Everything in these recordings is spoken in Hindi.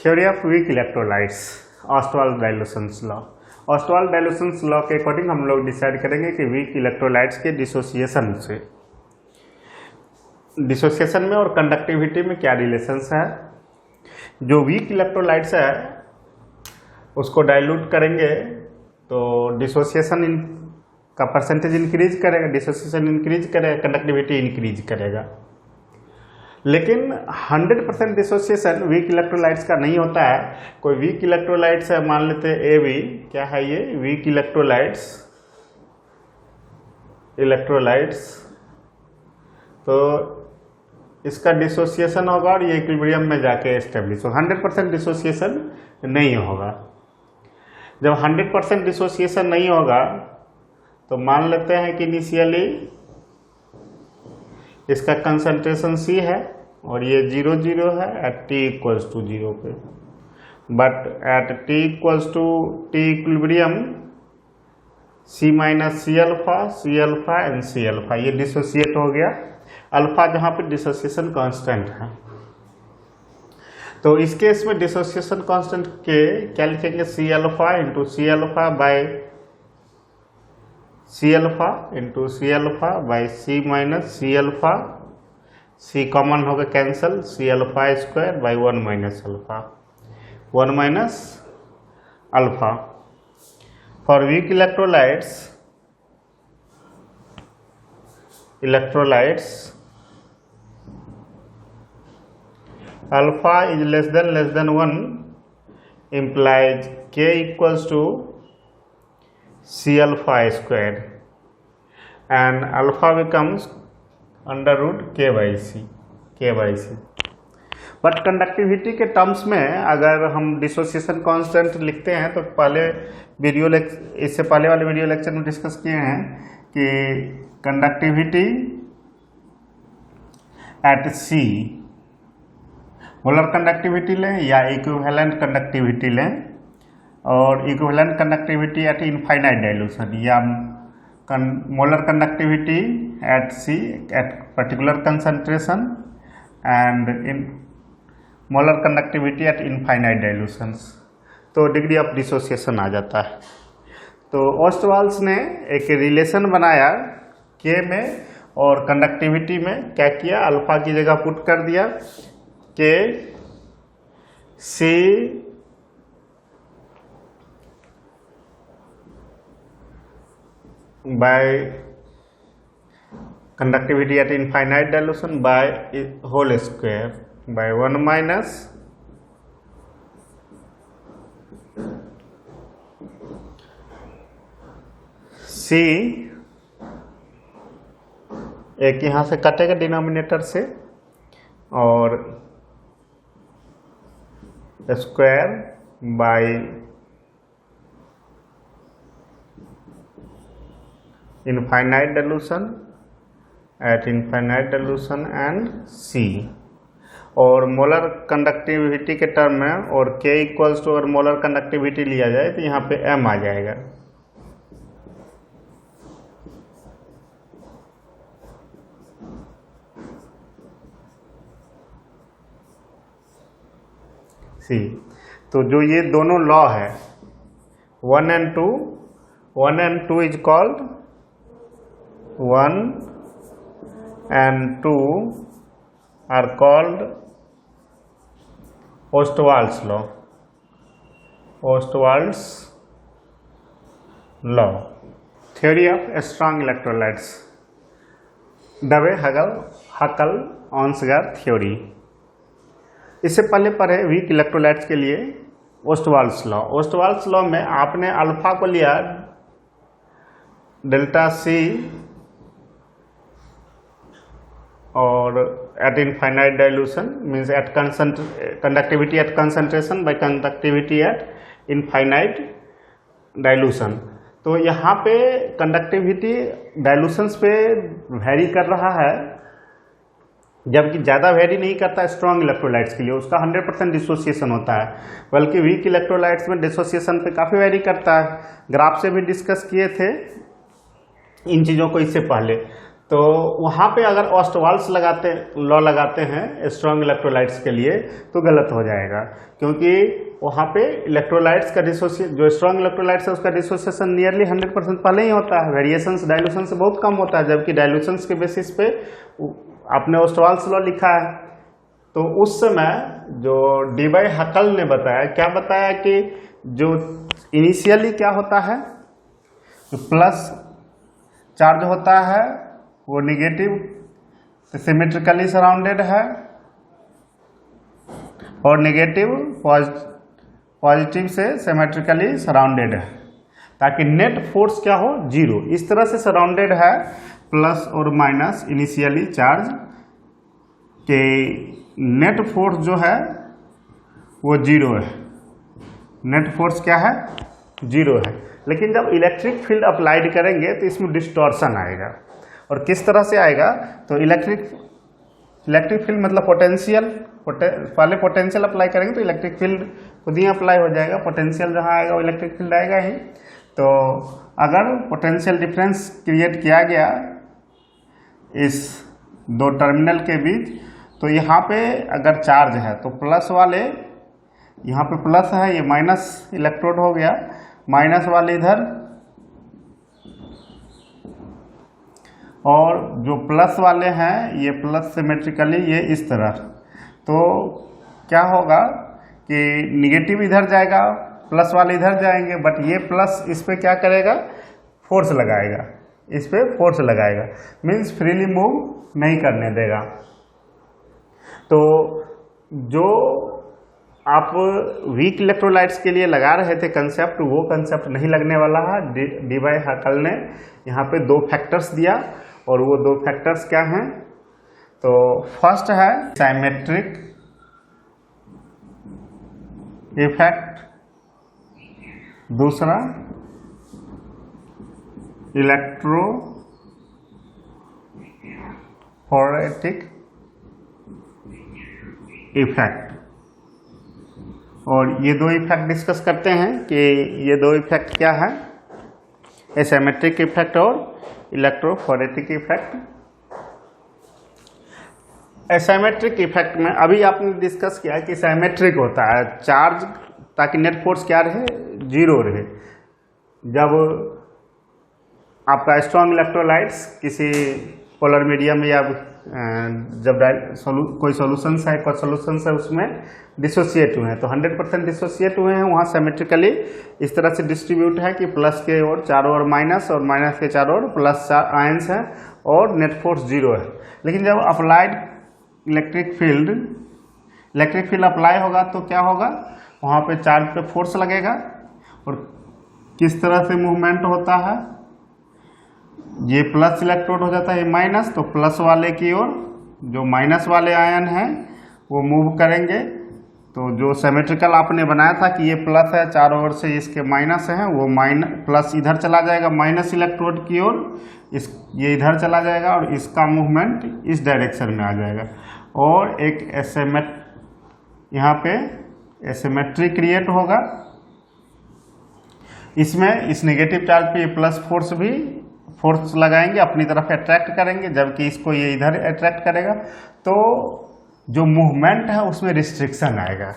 Theory of weak electrolytes, Ostwald dilutions law. Ostwald dilutions law के अकॉर्डिंग हम लोग डिसाइड करेंगे कि वीक इलेक्ट्रोलाइट्स के डिसोसिएशन में और कंडक्टिविटी में क्या रिलेशंस है। जो वीक इलेक्ट्रोलाइट्स है उसको डाइल्यूट करेंगे तो डिसोसिएशन का परसेंटेज इंक्रीज करेगा, डिसोसिएशन इंक्रीज करेगा, कंडक्टिविटी इंक्रीज करेगा। लेकिन 100% डिसोसिएशन वीक इलेक्ट्रोलाइट्स का नहीं होता है। कोई वीक इलेक्ट्रोलाइट्स है, मान लेते हैं ए वी, क्या है ये वीक इलेक्ट्रोलाइट्स, तो इसका डिसोसिएशन होगा और ये इक्विलिब्रियम में जाके एस्टेब्लिश होगा। 100% डिसोसिएशन नहीं होगा। जब 100% डिसोसिएशन नहीं होगा तो मान लेते हैं कि इनिशियली इसका कंसंट्रेशन C है और ये 0 है एट T इक्वल्स टू 0 पे, but at T equals to T equilibrium C minus C alpha and C alpha ये डिसोसिएट हो गया। अल्फा जहाँ पे डिसोसिएशन कांस्टेंट है, तो इस केस में डिसोसिएशन कांस्टेंट के क्या लिखेंगे, C alpha into C alpha by C alpha into C alpha by C minus C alpha, C common होगा cancel, C alpha square by 1 minus alpha. For weak electrolytes alpha is less than 1 implies K equals to C alpha square and alpha becomes under root K by C। But conductivity के टर्म्स में अगर हम डिसोसिएशन कांस्टेंट लिखते हैं तो इससे पहले वाले वीडियो लेक्चर में डिस्कस किए हैं कि conductivity at C, molar conductivity लें या इक्विवेलेंट कंडक्टिविटी लें, और equivalent conductivity at infinite dilution या molar conductivity at C at particular concentration and in molar conductivity at infinite dilutions, तो डिग्री ऑफ डिसोसिएशन आ जाता है। तो ऑस्टवाल्ड्स ने एक रिलेशन बनाया K में और कंडक्टिविटी में, क्या किया, अल्फा की जगह पुट कर दिया K C by conductivity at infinite dilution by whole square by 1 minus C, एक यहाँ से कटेगा डिनोमिनेटर से, और square by infinite dilution eight infinite dilution and C, और मोलर कंडक्टिविटी के टर्म में और K इक्वल्स टू और मोलर कंडक्टिविटी लिया जाए तो यहाँ पे M आ जाएगा। C, तो जो ये दोनों लॉ है 1 and 2 is called 1 and 2 are called Ostwald's law, theory of strong electrolytes, Debye-Huckel-Onsager theory। इससे पहले पढ़े वीक इलेक्ट्रोलाइट्स के लिए ओस्टवाल्ड्स लॉ में आपने अल्फा को लिया डेल्टा C और at infinite dilution means at conductivity at concentration by conductivity at infinite dilution. तो यहाँ पे कंडक्टिविटी डाइल्यूशंस पे वेरी कर रहा है, जबकि ज़्यादा वेरी नहीं करता स्ट्रॉन्ग इलेक्ट्रोलाइट्स के लिए, उसका 100% डिसोसिएशन होता है, बल्कि वीक इलेक्ट्रोलाइट्स में डिसोसिएशन पे काफ़ी वेरी करता है। ग्राफ से भी डिस्कस किए थे इन चीज़ों को इससे पहले। तो वहाँ पे अगर ऑस्टवाल्स लॉ लगाते हैं स्ट्रॉन्ग इलेक्ट्रोलाइट्स के लिए तो गलत हो जाएगा, क्योंकि वहाँ पे इलेक्ट्रोलाइट्स का जो स्ट्रॉन्ग इलेक्ट्रोलाइट्स है उसका डिसोसिएशन नियरली 100% पहले ही होता है, वेरिएशंस डाइल्यूशन से बहुत कम होता है, जबकि डाइल्यूशंस के बेसिस पे आपने ऑस्टवाल्स लॉ लिखा है। तो उस समय जो डी बाई हकल ने क्या बताया कि जो इनिशियली क्या होता है, जो प्लस चार्ज होता है वो निगेटिव सिमेट्रिकली सराउंडेड है और नेगेटिव पॉजिटिव से सिमेट्रिकली सराउंडेड है, ताकि नेट फोर्स क्या हो, जीरो। इस तरह से सराउंडेड है प्लस और माइनस इनिशियली चार्ज के नेट फोर्स जो है वो जीरो है, नेट फोर्स क्या है, जीरो है। लेकिन जब इलेक्ट्रिक फील्ड अप्लाइड करेंगे तो इसमें डिस्टॉर्शन आएगा, और किस तरह से आएगा, तो इलेक्ट्रिक फील्ड मतलब पोटेंशियल, पहले पोटेंशियल अप्लाई करेंगे तो इलेक्ट्रिक फील्ड खुद ही अप्लाई हो जाएगा, पोटेंशियल जहाँ आएगा वो इलेक्ट्रिक फील्ड आएगा ही। तो अगर पोटेंशियल डिफरेंस क्रिएट किया गया इस दो टर्मिनल के बीच, तो यहाँ पे अगर चार्ज है तो प्लस वाले, यहाँ पे प्लस है, ये माइनस इलेक्ट्रोड हो गया, माइनस वाले इधर, और जो प्लस वाले हैं ये प्लस सिमेट्रिकली ये इस तरह। तो क्या होगा कि निगेटिव इधर जाएगा, प्लस वाले इधर जाएंगे, बट ये प्लस इस पे क्या करेगा, फोर्स लगाएगा, इस पे फोर्स लगाएगा, मीन्स फ्रीली मूव नहीं करने देगा। तो जो आप वीक इलेक्ट्रोलाइट्स के लिए लगा रहे थे कंसेप्ट, वो कंसेप्ट नहीं लगने वाला है। डी बाई हकल ने यहाँ पे दो फैक्टर्स दिया, और वो दो फैक्टर्स क्या हैं, तो फर्स्ट है साइमेट्रिक इफेक्ट, दूसरा इलेक्ट्रोफोरेटिक इफेक्ट। और ये दो इफेक्ट डिस्कस करते हैं कि ये दो इफेक्ट क्या है, एसिमेट्रिक इफेक्ट और इलेक्ट्रोफोरेटिक इफेक्ट। एसिमेट्रिक इफेक्ट में अभी आपने डिस्कस किया कि सिमेट्रिक होता है चार्ज, ताकि नेट फोर्स क्या रहे, जीरो रहे। जब आपका स्ट्रॉन्ग इलेक्ट्रोलाइट्स किसी पोलर मीडियम या जब कोई सॉल्यूशंस है, कुछ सॉल्यूशंस है उसमें डिसोसिएट हुए हैं, तो 100% डिसोसिएट हुए हैं, वहाँ सिमेट्रिकली इस तरह से डिस्ट्रीब्यूट है कि प्लस के ओर चारों ओर माइनस और माइनस के चारों ओर प्लस आयंस हैं और नेट फोर्स जीरो है। लेकिन जब अप्लाइड इलेक्ट्रिक फील्ड अप्लाई होगा तो क्या होगा, वहाँ पे चार्ज पे फोर्स लगेगा, और किस तरह से मूवमेंट होता है, ये प्लस इलेक्ट्रोड हो जाता है, ये माइनस, तो प्लस वाले की ओर जो माइनस वाले आयन हैं वो मूव करेंगे। तो जो सिमेट्रिकल आपने बनाया था कि ये प्लस है, चारों ओर से इसके माइनस है, वो प्लस इधर चला जाएगा माइनस इलेक्ट्रोड की ओर, ये इधर चला जाएगा और इसका मूवमेंट इस डायरेक्शन में आ जाएगा, और एक यहाँ पे एसिमेट्री क्रिएट होगा। इसमें इस नेगेटिव चार्ज पे प्लस फोर्स लगाएंगे, अपनी तरफ अट्रैक्ट करेंगे, जबकि इसको ये इधर अट्रैक्ट करेगा। तो जो मूवमेंट है उसमें रिस्ट्रिक्शन आएगा,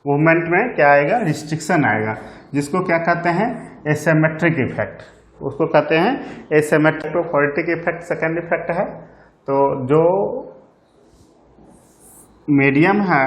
मूवमेंट में क्या आएगा, रिस्ट्रिक्शन आएगा, जिसको क्या कहते हैं, एसिमेट्रिक इफेक्ट, उसको कहते हैं एसिमेट्रोफोरेटिक इफेक्ट। सेकेंड इफेक्ट है, तो जो मीडियम है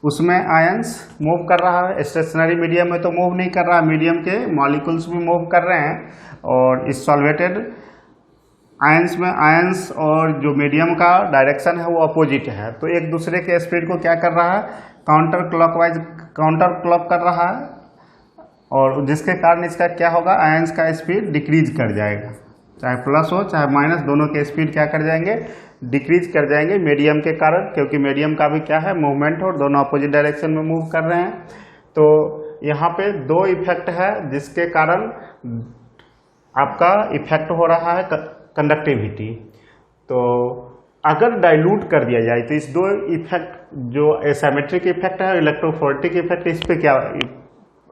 उसमें आयंस मूव कर रहा है, स्टेशनरी मीडियम में तो मूव नहीं कर रहा, मीडियम के मॉलिक्यूल्स भी मूव कर रहे हैं, और इस सॉल्वेटेड आयंस में आयंस और जो मीडियम का डायरेक्शन है वो अपोजिट है, तो एक दूसरे के स्पीड को क्या कर रहा है, काउंटर क्लॉक कर रहा है, और जिसके कारण इसका क्या होगा, आयंस का स्पीड डिक्रीज कर जाएगा, चाहे प्लस हो चाहे माइनस, दोनों के स्पीड क्या कर जाएंगे, डिक्रीज कर जाएंगे मीडियम के कारण, क्योंकि मीडियम का भी क्या है, मूवमेंट और दोनों अपोजिट डायरेक्शन में मूव कर रहे हैं। तो यहाँ पे दो इफेक्ट है जिसके कारण आपका इफेक्ट हो रहा है कंडक्टिविटी। तो अगर डाइल्यूट कर दिया जाए तो इस दो इफेक्ट, जो एसिमेट्रिक इफेक्ट है, इलेक्ट्रोफोरेटिक इफेक्ट, इस पे क्या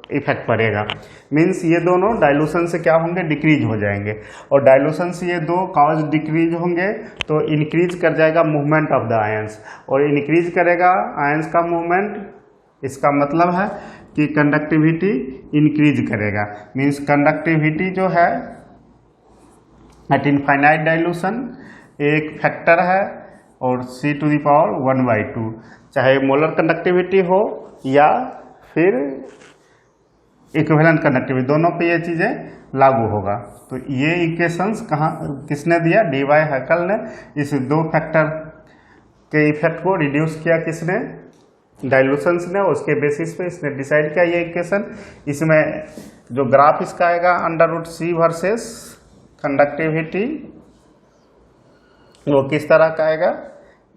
इफेक्ट पड़ेगा। मीन्स ये दोनों डाइल्यूशन से क्या होंगे, डिक्रीज हो जाएंगे, और डाइल्यूशन से ये दो कॉज डिक्रीज होंगे तो इंक्रीज कर जाएगा मूवमेंट ऑफ द आयंस, और इंक्रीज करेगा आयंस का मूवमेंट, इसका मतलब है कि कंडक्टिविटी इंक्रीज करेगा। मीन्स कंडक्टिविटी जो है एट इनफाइनाइट डाइल्यूशन एक फैक्टर है, और C⁻², चाहे मोलर कंडक्टिविटी हो या फिर इक्विवेलेंट कंडक्टिविटी, दोनों पे ये चीज़ें लागू होगा। तो ये इक्वेशंस कहाँ किसने दिया, डी.वाई. हैकल ने। इस दो फैक्टर के इफेक्ट को रिड्यूस किया किसने, डाइल्यूशंस ने, उसके बेसिस पे इसने डिसाइड किया ये इक्वेशन। इसमें जो ग्राफ इसका आएगा √C वर्सेस कंडक्टिविटी, वो किस तरह का आएगा,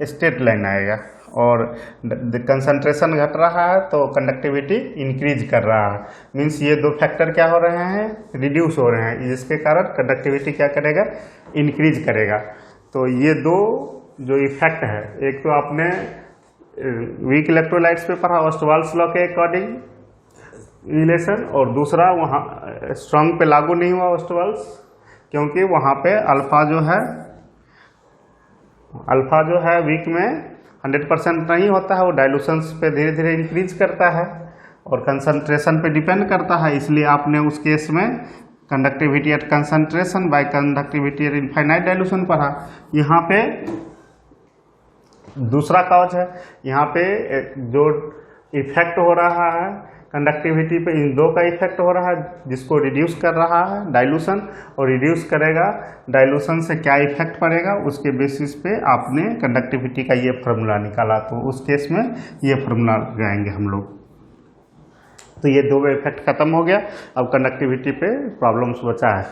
स्ट्रेट लाइन आएगा, और कंसंट्रेशन घट रहा है तो कंडक्टिविटी इंक्रीज कर रहा है। मीन्स ये दो फैक्टर क्या हो रहे हैं, रिड्यूस हो रहे हैं, जिसके कारण कंडक्टिविटी क्या करेगा, इंक्रीज करेगा। तो ये दो जो इफेक्ट है, एक तो आपने वीक इलेक्ट्रोलाइट्स पे पढ़ा ऑस्टवाल्स लॉ के अकॉर्डिंग रिलेशन, और दूसरा वहाँ स्ट्रॉन्ग पे लागू नहीं हुआ ऑस्टवाल्स, क्योंकि वहाँ पे अल्फा जो है वीक में 100% नहीं होता है, वो डाइल्यूशंस पे धीरे धीरे इंक्रीज करता है और कंसंट्रेशन पे डिपेंड करता है। इसलिए आपने उस केस में conductivity at concentration by conductivity at infinite dilution पढ़ा। यहाँ पे दूसरा कॉज है, यहाँ पे जो इफेक्ट हो रहा है कंडक्टिविटी पे, इन दो का इफेक्ट हो रहा है, जिसको रिड्यूस कर रहा है डाइल्यूशन, और रिड्यूस करेगा डाइल्यूशन से क्या इफेक्ट पड़ेगा, उसके बेसिस पे आपने कंडक्टिविटी का ये फार्मूला निकाला। तो उस केस में ये फार्मूला लगाएंगे हम लोग। तो ये दो इफेक्ट खत्म हो गया, अब कंडक्टिविटी पे प्रॉब्लम्स बचा है।